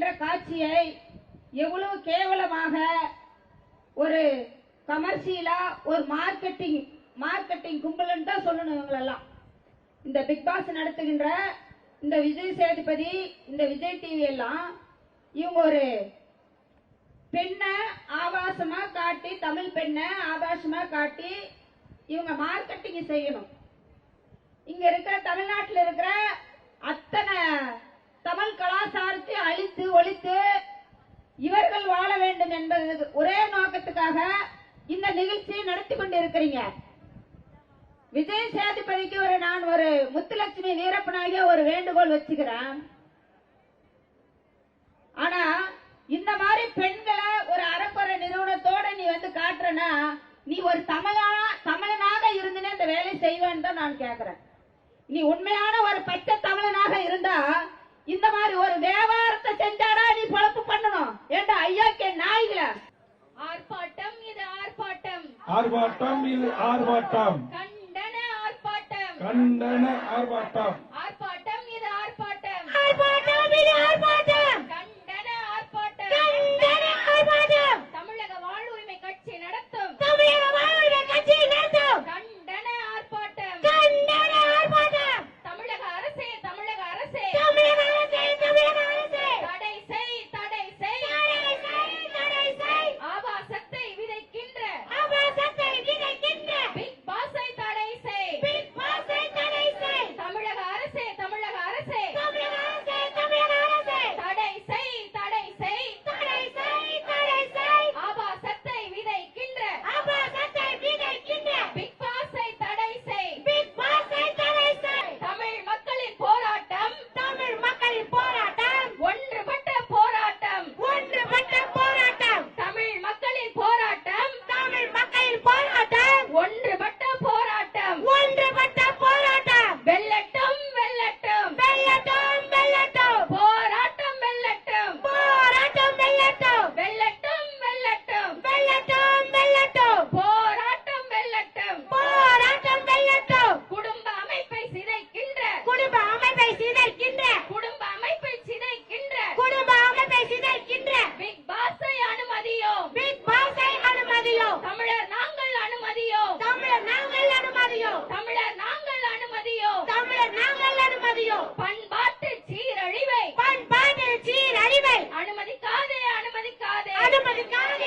என்ற காட்சியை எவ்வளவு கேவலமாக ஒரு கமர்ஷியலா ஒரு மார்க்கெட்டிங் கும்பல் தான் சொல்லணும். இவங்களெல்லாம் இந்த பிக் பாஸ் நடத்துகின்ற இந்த விஜய் சேதுபதி, இந்த விஜய் டிவி எல்லாம் இவங்க ஒரு பெண்ணை ஆபாசமா காட்டி, தமிழ் பெண்ணை ஆபாசமா காட்டி இவங்க மார்க்கெட்டிங் செய்யணும். இங்க இருக்கிற தமிழ்நாட்டில் இருக்கிற அத்தனை தமிழ் கலாச்சாரத்தை அழித்து ஒழித்து இவர்கள் வாழ வேண்டும் என்பது ஒரே நோக்கத்துக்காக இந்த நிகழ்ச்சியை நடத்தி கொண்டிருக்கிறீங்க. விஜய் சேதுபதிக்கு நான் ஒரு முத்துலட்சுமி வீரப்பனாகிய ஒரு வேண்டுகோள் வச்சுக்கிறேன். ஆனா இந்த மாதிரி பெண்களை ஒரு அறக்குறை நிறுவனத்தோட நீ காட்டுறனா, நீ ஒரு தமிழனாக இருந்துன்னு இந்த வேலை செய்வேன்னு தான் நான் கேட்கிறேன். நீ உண்மையான ஒரு பச்சை தமிழனாக இருந்தா இந்த மாதிரி ஒரு வியாபாரத்தை செஞ்சாடா நீ பொழப்பு பண்ணணும். ஏண்டா ஐயாக்கே நாய்கள ஆர்ப்பாட்டம் இது ஆர்ப்பாட்டம், ஆர்ப்பாட்டம் இது ஆர்ப்பாட்டம், கண்டன ஆர்ப்பாட்டம், கண்டன ஆர்ப்பாட்டம், ஆர்ப்பாட்டம் இது ஆர்ப்பாட்டம், ஆர்ப்பாட்டம் இது ஆர்ப்பாட்டம், கண்டன ஆர்ப்பாட்டம், கண்டன ஆர்ப்பாட்டம். தமிழக வாழ்வுரிமை கட்சி நடத்தும், தமிழக வாழ்வுரிமை கட்சி நடத்தும் கண்டன ஆர்ப்பாட்டம், கண்டன ஆர்ப்பாட்டம். தமிழக அரசே, தமிழக அரசே, தமிழக அரசே, தமிழக அரசே, தடை செய், தடை செய், தடை செய், தடை செய், ஆபாசத்தை விதைக்கின்ற, ஆபாசத்தை விதைக்கின்ற பிக் பாஸை தடை செய், பிக் பாஸை தடை செய். தமிழக அரசே, தமிழக அரசே, தமிழக அரசே, தமிழக அரசே, தடை செய், தடை செய், தடை செய், தடை செய், ஆபாசத்தை விதைக்கின்ற, ஆபாசத்தை விதைக்கின்ற பிக் பாஸை தடை செய், பிக் பாஸை தடை செய். தமிழ் மக்களின் போராட்டம், தமிழ் மக்களின் போராட்டம், ஒன்றுபட்ட போராட்டம், ஒன்றுபட்ட போராட்டம், தமிழ் மக்களின் போராட்டம், தமிழ் மக்களின் போராட்டம், ஒன்றுபட்ட போராட்டம், ஒன்றுபட்ட போராட்டம். வெல்லட்டும், வெல்லட்டும், வெல்லட்டும், வெல்லட்டும், போராட்டம் வெல்லட்டும், போராட்டம் வெல்லட்டும், வெல்லட்டும், வெல்லட்டும், வெல்லட்டும், வெல்லட்டும், போராட்டம் வெல்லட்டும், போராட்டம் வெல்லட்டும். குடும்ப அமைப்பை சிதைக்கின்ற, குடும்ப அமைப்பை சிதைக்கின்ற, குடும்ப அமைப்பை சிதைக்கின்ற, குடும்ப அமைப்பை சிதைக்கின்ற பிக் பாஸை அனுமதியோ, பிக் பாஸை அனுமதியோ, தமிழர் நாங்கள் அனுமதியோ, தமிழர் நாங்கள் அனுமதியோ, தமிழர் நாங்கள் அனுமதியோ, தமிழர் நாங்கள் அனுமதியோ, பண்பாட்டு சீரழிவை பண்பாட்டு சீரழிவை அனுமதிக்காதே, அனுமதிக்காதே, அனுமதிக்காதே,